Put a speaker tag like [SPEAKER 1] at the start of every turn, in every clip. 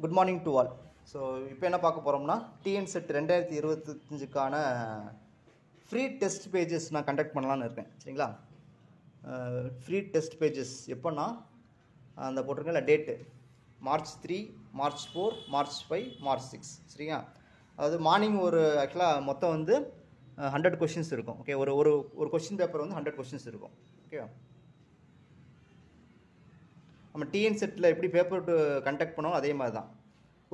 [SPEAKER 1] Good morning to all. So இப்போ என்ன பார்க்க போகிறோம்னா டிஎன் செட் 2025க்கான ஃப்ரீ டெஸ்ட் பேஜஸ் நான் கண்டக்ட் பண்ணலான்னு இருக்கேன். சரிங்களா? ஃப்ரீ டெஸ்ட் பேஜஸ் எப்போன்னா அந்த போட்டிருக்கேன்ல date March 3, March 4, March 5, March 6. சரிங்களா? அதாவது மார்னிங் ஒரு ஆக்சுவலாக மொத்தம் வந்து 100 கொஷின்ஸ் இருக்கும். ஓகே, ஒரு ஒரு ஒரு கொஷின் பேப்பர் வந்து 100 கொஷின்ஸ் இருக்கும். ஓகேவா? நம்ம டிஎன் செட்டில் எப்படி பேப்பர் கண்டக்ட் பண்ணுவோம் அதே மாதிரி தான்.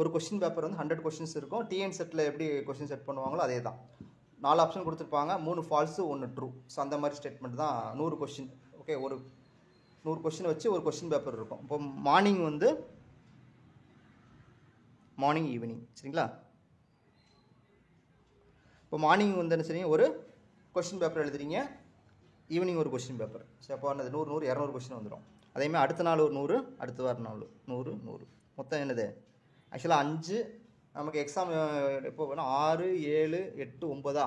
[SPEAKER 1] ஒரு கொஷின் பேப்பர் வந்து 100 கொஷின்ஸ் இருக்கும். டிஎன் செட்டில் எப்படி கொஷின் செட் பண்ணுவாங்களோ அதே தான். 4 ஆப்ஷன் கொடுத்துருப்பாங்க, 3 ஃபால்ஸு 1 ட்ரூ. ஸோ அந்த மாதிரி ஸ்டேட்மெண்ட் தான் 100 கொஷின். ஓகே, ஒரு 100 கொஷின் வச்சு ஒரு கொஷின் பேப்பர் இருக்கும். இப்போ மார்னிங் வந்து மார்னிங் ஈவினிங். சரிங்களா? இப்போ மார்னிங் வந்து என்ன செய்றீங்க, ஒரு கொஷின் பேப்பர் எழுதுறீங்க, ஈவினிங் ஒரு கொஷின் பேப்பர். சரி, அப்போ என்னது 100 100 200 கொஷின் வந்துடும். அதேமாதிரி அடுத்த நாள் ஒரு 100, அடுத்த வார நாள் 100 100. மொத்தம் என்னது ஆக்சுவலாக 5. நமக்கு எக்ஸாம் எப்போ வேணும் 6 7 8 9.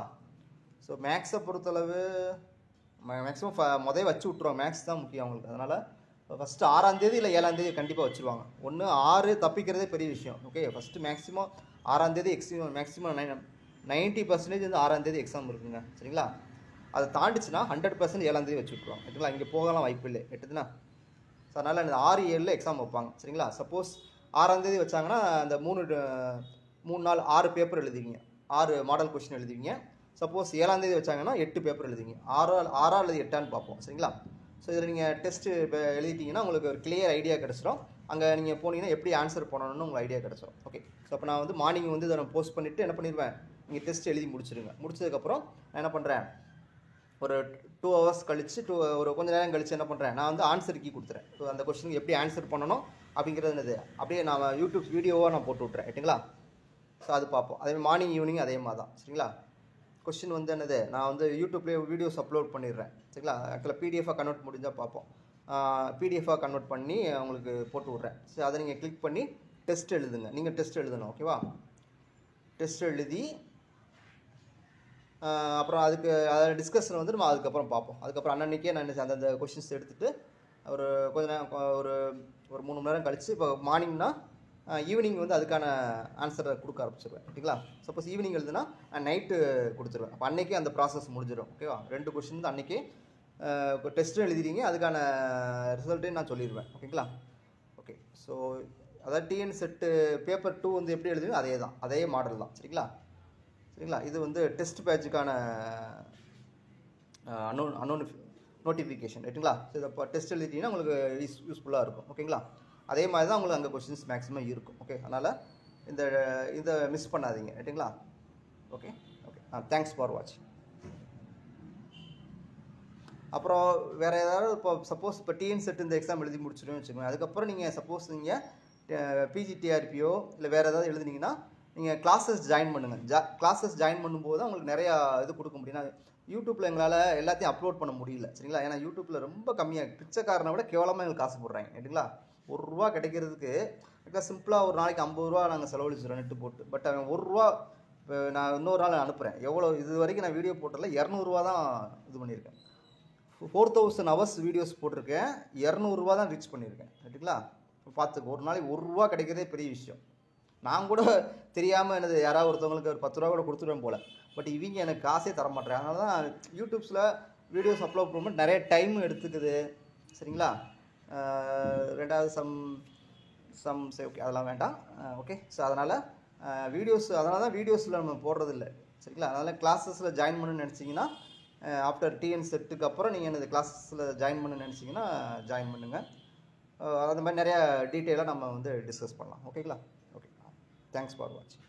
[SPEAKER 1] ஸோ மேக்ஸை பொறுத்தளவு மேக்ஸிமம் முதல் வச்சு விட்ருவாங்க. மேக்ஸ் தான் முக்கியம் அவங்களுக்கு. அதனால் ஃபஸ்ட்டு 6ஆம் தேதி இல்லை 7ஆம் தேதி கண்டிப்பாக வச்சுருவாங்க. 1 6 தப்பிக்கிறதே பெரிய விஷயம். ஓகே, ஃபஸ்ட்டு மேக்ஸிமம் 6ஆம் தேதி மேக்ஸிமம் 90% வந்து 6ஆம் தேதி எக்ஸாம் இருக்குங்க. சரிங்களா? அதை தாண்டிச்சுன்னா 100% 7ஆம் தேதி வச்சு விட்ருவாங்க. சரிங்களா? இங்கே போகலாம் வாய்ப்பு இல்லை, எட்டுதுன்னா. ஸோ அதனால் இந்த 6 7 எக்ஸாம் வைப்பாங்க. சரிங்களா? சப்போஸ் 6ஆம் தேதி வச்சாங்கன்னா அந்த 3 நாள் 6 பேப்பர் எழுதுவீங்க, 6 மாடல் கொஸ்டின் எழுதுவீங்க. சப்போஸ் 7ஆம் தேதி வச்சாங்கன்னா 8 பேப்பர் எழுதுவீங்க. 6 அல்லது 8ஆன்னு பார்ப்போம். சரிங்களா? ஸோ இதில் நீங்கள் டெஸ்ட்டு இப்போ எழுதிட்டிங்கன்னா உங்களுக்கு ஒரு கிளியர் ஐடியா கிடச்சிடும். அங்கே நீங்கள் போனீங்கன்னா எப்படி ஆன்சர் பண்ணணும்னு உங்களுக்கு ஐடியா கிடச்சிடும். ஓகே, ஸோ அப்போ நான் வந்து மார்னிங் வந்து இதை நான் போஸ்ட் பண்ணிவிட்டு என்ன பண்ணிடுவேன், நீங்கள் டெஸ்ட் எழுதி முடிச்சிடுங்க. முடிச்சதுக்கப்புறம் நான் என்ன பண்ணுறேன், ஒரு 2 ஹவர்ஸ் கழிச்சு ஒரு கொஞ்சம் நேரம் கழிச்சு என்ன பண்ணுறேன், நான் வந்து ஆன்சர் கீ கொடுத்துறேன். ஸோ அந்த கொஸ்டினுக்கு எப்படி ஆன்சர் பண்ணணும் அப்படிங்கிறது என்னது அப்படியே நான் யூடியூப் வீடியோவாக நான் போட்டு விட்றேன். ரைட்டுங்களா? ஸோ அது பார்ப்போம். அதே மார்னிங் ஈவினிங் அதே மாதிரி தான். சரிங்களா? கொஸ்டின் வந்து என்னது நான் வந்து யூடியூப்லேயே வீடியோஸ் அப்லோட் பண்ணிடுறேன். சரிங்களா? ஆக்சுவலாக பிடிஎஃபாக கன்வெர்ட் முடிஞ்சால் பார்ப்போம். பிடிஎஃபாக கன்வெர்ட் பண்ணி உங்களுக்கு போட்டு விட்றேன். ஸோ அதை நீங்கள் கிளிக் பண்ணி டெஸ்ட் எழுதுங்க. நீங்கள் டெஸ்ட் எழுதணும். ஓகேவா? டெஸ்ட் எழுதி அப்புறம் அதுக்கு அதில் டிஸ்கஷன் வந்து நம்ம அதுக்கப்புறம் பார்ப்போம். அதுக்கப்புறம் அன்னன்னைக்கே நான் அந்தந்த கொஷின்ஸ் எடுத்துகிட்டு ஒரு கொஞ்ச நேரம் ஒரு 3 மணி நேரம் கழித்து இப்போ மார்னிங்னா ஈவினிங் வந்து அதுக்கான ஆன்சரை கொடுக்க ஆரம்பிச்சிடுவேன். ஓகேங்களா? சப்போஸ் ஈவினிங் எழுதுனா நான் நைட்டு கொடுத்துருவேன். அப்போ அன்றைக்கே அந்த ப்ராசஸ் முடிஞ்சிடும். ஓகேவா? 2 கொஷின் வந்து அன்றைக்கே டெஸ்ட்டும் எழுதிட்டீங்க, அதுக்கான ரிசல்ட்டையும் நான் சொல்லிடுவேன். ஓகேங்களா? ஓகே, ஸோ அதாவது டிஎன் செட்டு பேப்பர் 2 வந்து எப்படி எழுதுவீங்க அதே தான், அதே மாடல் தான். சரிங்களா? சரிங்களா? இது வந்து டெஸ்ட் பேட்சுக்கான நோட்டிஃபிகேஷன். ரைட்டுங்களா? ஸோ இதை இப்போ டெஸ்ட் எழுதிட்டிங்கன்னா உங்களுக்கு யூஸ்ஃபுல்லாக இருக்கும். ஓகேங்களா? அதே மாதிரி தான் உங்களுக்கு அங்கே கொஸ்டின்ஸ் மேக்ஸிமம் இருக்கும். ஓகே, அதனால் இதை மிஸ் பண்ணாதீங்க. ரைட்டுங்களா? ஓகே ஓகே, தேங்க்ஸ் ஃபார் வாட்சிங். அப்புறம் வேறு ஏதாவது இப்போ சப்போஸ் இப்போ டிஎன் செட் இந்த எக்ஸாம் எழுதி முடிச்சிடுன்னு வச்சுக்கோங்க. அதுக்கப்புறம் நீங்கள் சப்போஸ் நீங்கள் பிஜிடிஆர்பியோ இல்லை வேறு ஏதாவது எழுதுனீங்கன்னா நீங்கள் கிளாஸஸ் ஜாயின் பண்ணுங்கள். கிளாஸஸ் ஜாயின் பண்ணும்போது தான் உங்களுக்கு நிறையா இது கொடுக்க முடியும். நான் யூடியூப்பில் எங்களால் எல்லாத்தையும் அப்லோட் பண்ண முடியல. சரிங்களா? ஏன்னா யூடியூப்பில் ரொம்ப கம்மியாக பிச்சைக்காரனை விட கேவலமாக எங்களுக்கு காசு போடுறாங்க. ரைட்டுங்களா? ₹1 கிடைக்கிறதுக்கு சிம்பிளாக ஒரு நாளைக்கு ₹50 நாங்கள் செலவழிச்சிடுறோம் நெட்டு போட்டு. பட் அவன் ₹1 நான் இன்னொரு நாள் அனுப்புகிறேன். எவ்வளோ இது வரைக்கும் நான் வீடியோ போட்டல ₹200 தான் இது பண்ணியிருக்கேன். 4000 ஹவர்ஸ் வீடியோஸ் போட்டிருக்கேன், ₹200 தான் ரீச் பண்ணியிருக்கேன். ரைட்டுங்களா? பார்த்துக்க, ஒரு நாளைக்கு ₹1 கிடைக்கிறதே பெரிய விஷயம். நான் கூட தெரியாமல் என்னது யாராவது ஒருத்தவங்களுக்கு ஒரு ₹10 கூட கொடுத்துருவேன் போல். பட் இவங்க எனக்கு காசே தர மாட்டேறேன். அதனால தான் யூடியூப்ஸில் வீடியோஸ் அப்லோட் பண்ணும்போது நிறைய டைம் எடுத்துக்குது. சரிங்களா? ரெண்டாவது ஓகே அதெல்லாம் வேண்டாம். ஓகே, ஸோ அதனால் அதனால தான் வீடியோஸில் நம்ம போடுறதில்ல. சரிங்களா? அதனால் கிளாஸஸில் ஜாயின் பண்ணணும்னு நினச்சிங்கன்னா ஆஃப்டர் டிஎன் செட்டுக்கு அப்புறம் நீங்கள் என்னது கிளாஸஸில் ஜாயின் பண்ணணும்னு நினச்சிங்கன்னா ஜாயின் பண்ணுங்கள். அந்த மாதிரி நிறையா டீட்டெயிலாக நம்ம வந்து டிஸ்கஸ் பண்ணலாம். ஓகேங்களா? ஓகே, தேங்க்ஸ் ஃபார் வாட்சிங்.